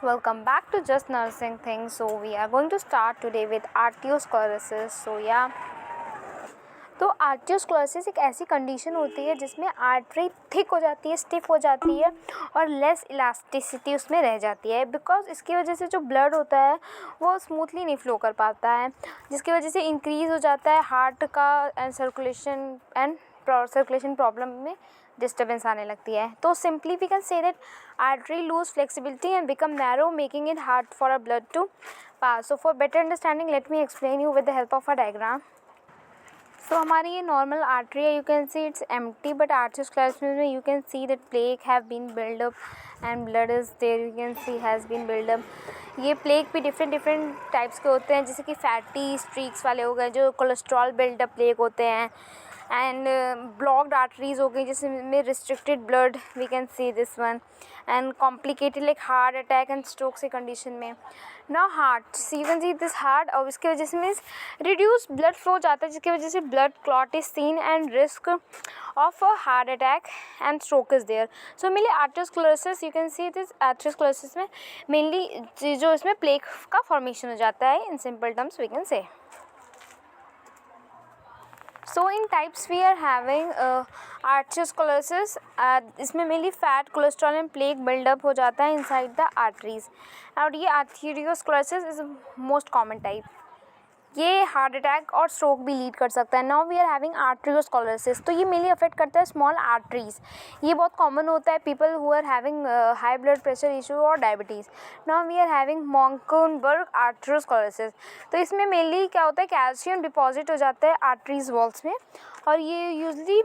Welcome back to Just Nursing Things. So we are going to start today with arteriosclerosis. So yeah, तो आर्टियोस्क्लेरोसिस एक ऐसी condition होती है जिसमें आर्टरी थिक हो जाती है, स्टिफ हो जाती है और लेस इलास्टिसिटी उसमें रह जाती है, बिकॉज इसकी वजह से जो ब्लड होता है वो स्मूथली नहीं फ्लो कर पाता है, जिसकी वजह से इंक्रीज़ हो जाता है हार्ट का एंड सर्कुलेशन प्रॉब्लम में डिस्टर्बेंस आने लगती है. तो simply we can say that artery lose flexibility and become narrow, making it hard for a blood to pass. So for better understanding let me explain you with the help of a diagram. So हमारी ये normal artery है, you can see it's empty, but arteriosclerosis में you can see that plaque have been build up and blood is there, you can see has been build up. ये plaque भी different types के होते हैं, जैसे कि fatty streaks वाले हो गए जो कोलेस्ट्रॉल बिल्डअप प्लेक होते हैं, एंड ब्लॉक्ड आर्टरीज हो गई जिसमें restricted blood, we can see this one, and complicated like heart attack and stroke से कंडीशन में. Now heart, see you can see this heart, और इसकी वजह से मीन्स रिड्यूस ब्लड फ्लो जाता है, जिसकी वजह से blood clot is seen and risk of a heart attack and stroke is there. So mainly arteriosclerosis, you can see this arteriosclerosis में मेनली जो इसमें प्लेक का फॉर्मेशन हो जाता है, in simple terms we can say. So in types we are having arteriosclerosis. इसमें mainly fat, cholesterol and plaque buildup हो जाता है इनसाइड द आर्टरीज, और ये आर्teriosclerosis इज मोस्ट कॉमन टाइप. ये हार्ट अटैक और स्ट्रोक भी लीड कर सकता है. नाउ वी आर हैविंग आर्teriosclerosis, तो ये मेनली अफेक्ट करता है स्मॉल आर्टरीज. ये बहुत कॉमन होता है people who are having high blood pressure issue और diabetes. Now we are having Monckeberg आर्teriosclerosis. तो इसमें मेनली क्या होता है, कैल्शियम डिपॉजिट हो जाता है आर्टरीज वॉल्स में, और ये यूजली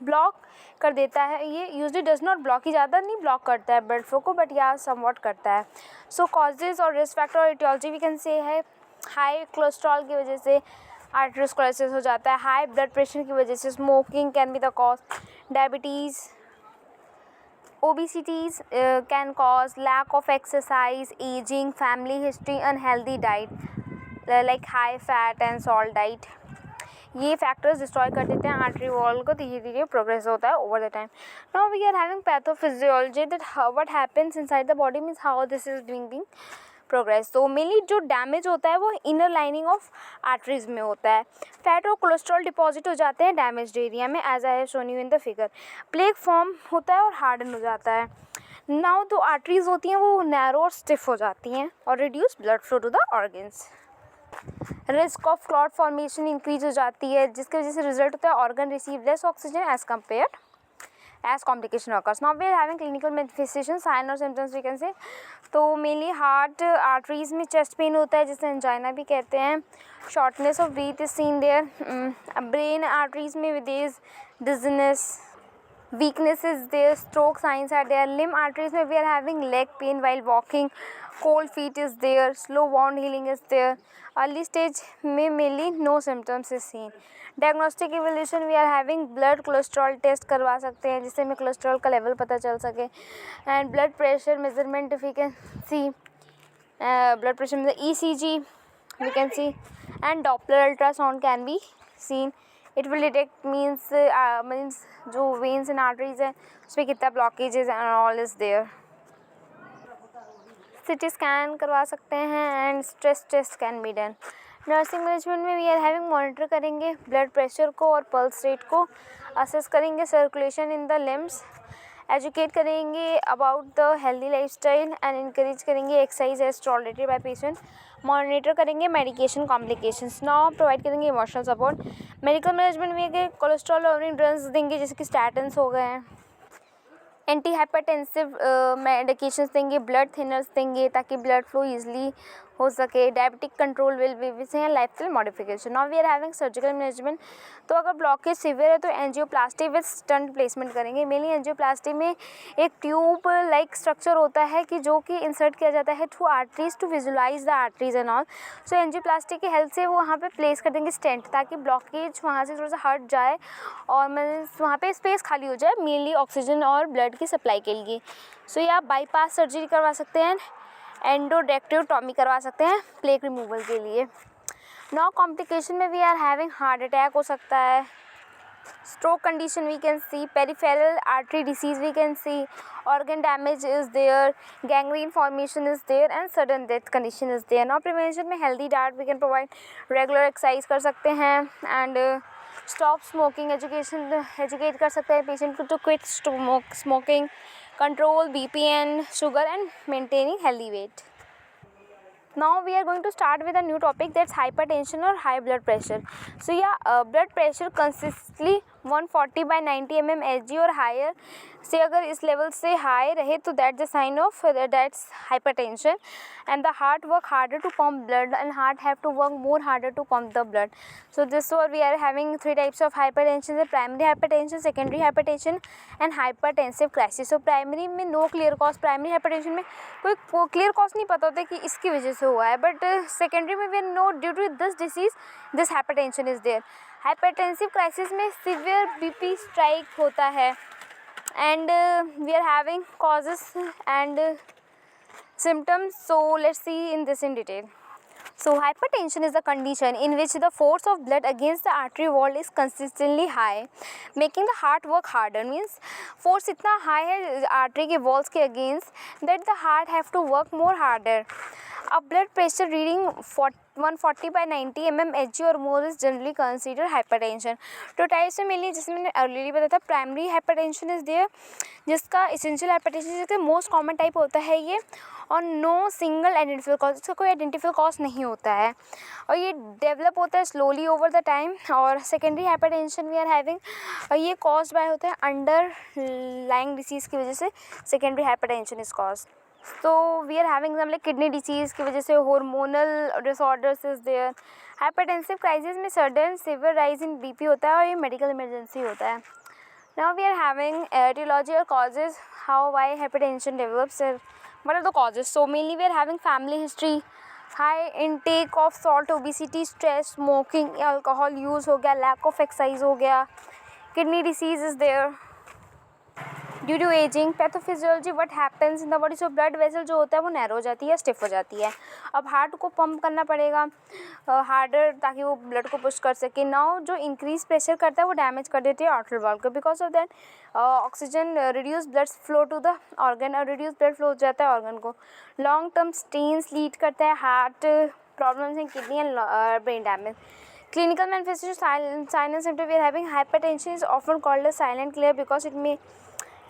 ब्लॉक कर देता है. ये यूजली डज नॉट ब्लॉक, ही ज़्यादा नहीं ब्लॉक करता है ब्लड फ्लो को, बट या समवॉट करता है. सो कॉजेज और रिस्क फैक्टर और इटियोलॉजी वी कैन से है, हाई कोलेस्ट्रॉल की वजह से आर्टेरियोस्क्लेरोसिस हो जाता है, हाई ब्लड प्रेशर की वजह से smoking can be the cause, diabetes, obesities can cause, lack of exercise, aging, family history, unhealthy diet like high fat and salt diet. ये फैक्टर्स डिस्ट्रॉय कर देते हैं आर्टरी वॉल को, धीरे धीरे प्रोग्रेस होता है over the time. Now we are having pathophysiology, that what happens inside the body means how this is doing progress. तो मेनली जो डैमेज होता है वो इनर लाइनिंग ऑफ आर्टरीज में होता है. फैट और कोलेस्ट्रॉल डिपॉजिट हो जाते हैं डैमेज्ड एरिया में, as I have shown you in the figure. Plaque form होता है और हार्डन हो जाता है. नाउ तो आर्टरीज होती हैं वो नैरो और स्टिफ हो जाती हैं और reduce blood flow to the organs. Risk of clot formation increase हो जाती है, जिसकी वजह से रिजल्ट होता है organ receive less oxygen as compare as complication occurs. Now we are having clinical manifestations, sign और symptoms we can say. तो मेनली हार्ट आर्टरीज में चेस्ट पेन होता है, जिसे एंजाइना भी कहते हैं. Shortness of breath is seen there. Brain arteries में with is dizziness, weakness is there, stroke signs are there. Limb arteries में we are having leg pain while walking, cold feet is there, slow wound healing is there. Early stage में mainly no symptoms is seen. Diagnostic evaluation we are having blood cholesterol test करवा सकते हैं, जिससे हमें cholesterol का level पता चल सके. And blood pressure measurement we can see, blood pressure में ECG we can see, and Doppler ultrasound can be seen. It will detect means जो वेन्स एंड आर्टरीज हैं उसमें कितना blockages and all is there. CT scan करवा सकते हैं and stress test can be done. Nursing management में we are having monitor करेंगे blood pressure को और पल्स रेट को, असेस करेंगे circulation in the limbs, educate करेंगे about the healthy lifestyle and encourage करेंगे exercise as tolerated by patient, monitor करेंगे medication complications. Now provide करेंगे इमोशनल सपोर्ट. मेडिकल मैनेजमेंट में कोलेस्ट्रॉल लॉवरिंग ड्रग्स देंगे, जैसे कि स्टैटिन्स हो गए हैं. एंटी हाइपरटेंसिव मेडिकेशंस देंगे, ब्लड थिनर्स देंगे ताकि ब्लड फ्लो ईजिली हो सके. डायबिटिक कंट्रोल विल बी से lifestyle modification. Now we are having surgical management. तो अगर ब्लॉकेज सिवियर है तो एंजियोप्लास्टी विद स्टंट प्लेसमेंट करेंगे. मेनली एंजियोप्लास्टी में एक ट्यूब लाइक स्ट्रक्चर होता है कि जो कि इंसर्ट किया जाता है through arteries to visualize the arteries and all. So angioplasty की हेल्प से वो वहाँ पे प्लेस कर देंगे स्टेंट, ताकि ब्लॉकेज वहाँ से थोड़ा सा हट जाए और वहाँ पे स्पेस खाली हो जाए मेनली ऑक्सीजन और ब्लड की सप्लाई के लिए. सो ये आप बाईपास सर्जरी करवा सकते हैं, एंडोडेक्टियोटॉमी करवा सकते हैं प्लेक रिमूवल के लिए. नाउ कॉम्प्लिकेशन में we are having heart attack हो सकता है, stroke condition we can see, peripheral artery disease we can see, organ damage is there, gangrene formation is there, and sudden death condition is there. Now prevention में healthy diet we can provide, regular exercise कर सकते हैं, and stop smoking, educate कर सकते हैं patient को to quit smoking, control BP and sugar, and maintaining healthy weight. Now we are going to start with a new topic, that's hypertension or high blood pressure. So yeah, blood pressure consistently 140 by 90 mmHg और higher से अगर इस level से high रहे तो that's the sign of that's hypertension. And the heart work harder to pump blood and heart have to work more harder to pump the blood. So this were we are having three types of hypertension, primary hypertension, secondary hypertension and hypertensive crisis. So primary में no clear cause, primary hypertension में कोई clear cause नहीं पता होता कि इसकी वजह से हुआ है, बट सेकेंडरी में we are no due to this disease this hypertension is there. Hypertensive crisis में सीवियर बीपी स्ट्राइक होता है, and we are having causes and symptoms. So let's see in this in detail. So hypertension is a condition in which the force of blood against the artery wall is consistently high, making the heart work harder. Means force इतना high है artery के walls के against that the heart have to work more harder. A blood pressure reading 140 by 90 mmHg or more is generally considered hypertension. तो types में मिली जिसमें मैंने early बताया था, प्राइमरी हाइपरटेंशन इज देयर जिसका इसेंशियल हाइपरटेंशन जिसका मोस्ट कॉमन टाइप होता है ये, और नो सिंगल आइडेंटिफाई कॉज, इसका कोई आइडेंटिफाई कॉज नहीं होता है और ये डेवलप होता है स्लोली ओवर द टाइम. और secondary hypertension we are having और ये कॉज बाय होता है अंडर लाइंग डिसीज़ की वजह से सेकेंडरी हाइपरटेंशन इज कॉज. तो we are having like kidney disease की वजह से, hormonal disorders is there. Hypertensive crisis में sudden severe rise in BP होता है और ये मेडिकल इमरजेंसी होता है. Now we are having etiology और causes, how why hypertension develops, what are the causes. So mainly we are having family history, high intake of salt, obesity, stress, smoking, alcohol use हो गया, lack of exercise हो गया, kidney disease is there. Due to ageing, pathophysiology, what happens in the body. So blood vessel जो होता है वो narrow हो जाती है, स्टिफ हो जाती है. अब हार्ट को पंप करना पड़ेगा हार्डर ताकि वो ब्लड को पुश कर सके. नाउ जो इंक्रीज प्रेशर करता है वो डैमेज कर देती है आर्टरी वॉल को. Because of that oxygen reduce blood flow to the organ और रिड्यूस ब्लड फ्लो हो जाता है ऑर्गन को. लॉन्ग टर्म स्टेन्स लीड करता है heart problems in kidney and brain damage. Clinical manifestation, sign and symptom we are having. Hypertension is often called a silent killer because it may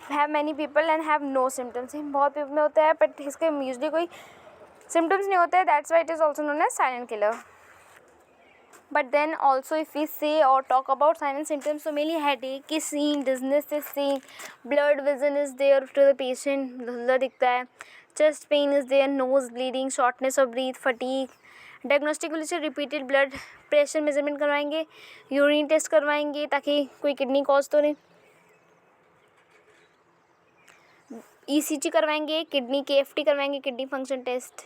have many people and have no symptoms. बहुत people में होता है but इसके usually कोई symptoms नहीं होते हैं, that's why it is also known as silent killer. But then also if we say or talk about sign and symptoms, so mainly headache is seen, dizziness is seen, blurred vision is there to the patient, धुंधला दिखता है, chest pain is there, nose bleeding, shortness of breath, fatigue. Diagnostic के लिए repeated blood pressure measurement करवाएंगे, urine test करवाएंगे ताकि कोई kidney cause तो नहीं, ईसीजी करवाएंगे, किडनी केएफटी करवाएंगे, kidney function test.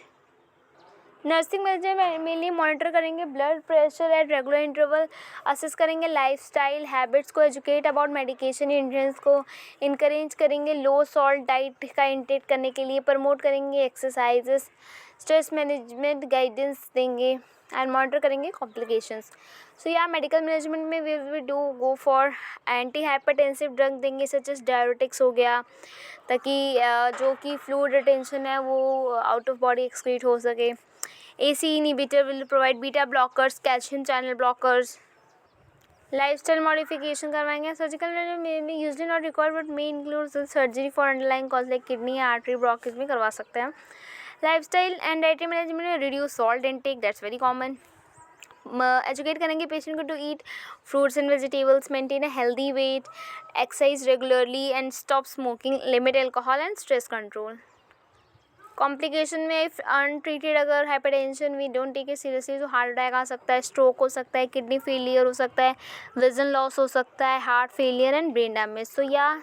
Nursing manager mainly monitor करेंगे blood pressure at regular interval, assess करेंगे लाइफस्टाइल हैबिट्स को, एजुकेट अबाउट मेडिकेशन इंटरेंस को, इनकरेज करेंगे लो सॉल्ट डाइट का इंटेक करने के लिए, प्रमोट करेंगे एक्सरसाइजेस, स्ट्रेस मैनेजमेंट गाइडेंस देंगे एंड मॉनिटर करेंगे कॉम्प्लिकेशंस. सो या मेडिकल मैनेजमेंट में we do go for antihypertensive drug देंगे सच एस डायरेटिक्स हो गया ताकि जो कि फ्लूइड रिटेंशन है वो आउट ऑफ बॉडी एक्सक्रीट हो सके. AC inhibitor will provide beta blockers, calcium channel blockers. Lifestyle modification करवाएंगे. सर्जिकल में usually not required but may include surgery for underlying cause like kidney या आर्टरी ब्लॉकेज में करवा सकते हैं. लाइफस्टाइल एंड डाइटरी मैनेजमेंट में reduce salt intake, that's very common. Educate करेंगे patient को to eat fruits and vegetables, maintain a healthy weight, exercise regularly and stop smoking, limit alcohol and stress control. Complication में if untreated अगर hypertension we don't take it seriously तो heart attack आ सकता है, stroke हो सकता है, kidney failure हो सकता है, विजन लॉस हो सकता है, heart failure and brain damage. So या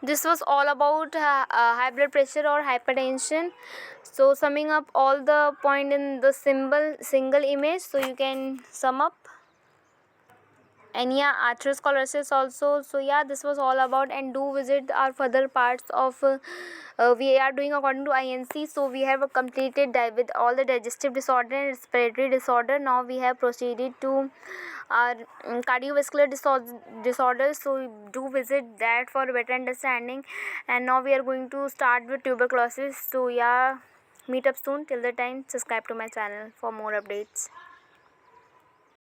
this was all about high blood pressure or hypertension. So summing up all the point in the single image, so you can sum up. And yeah, atherosclerosis also. So yeah, this was all about, and do visit our further parts of we are doing according to INC. So we have completed with all the digestive disorder and respiratory disorder. Now we have proceeded to cardiovascular disorders, so do visit that for better understanding. And now we are going to start with tuberculosis. So yeah, meet up soon. Till the time, subscribe to my channel for more updates.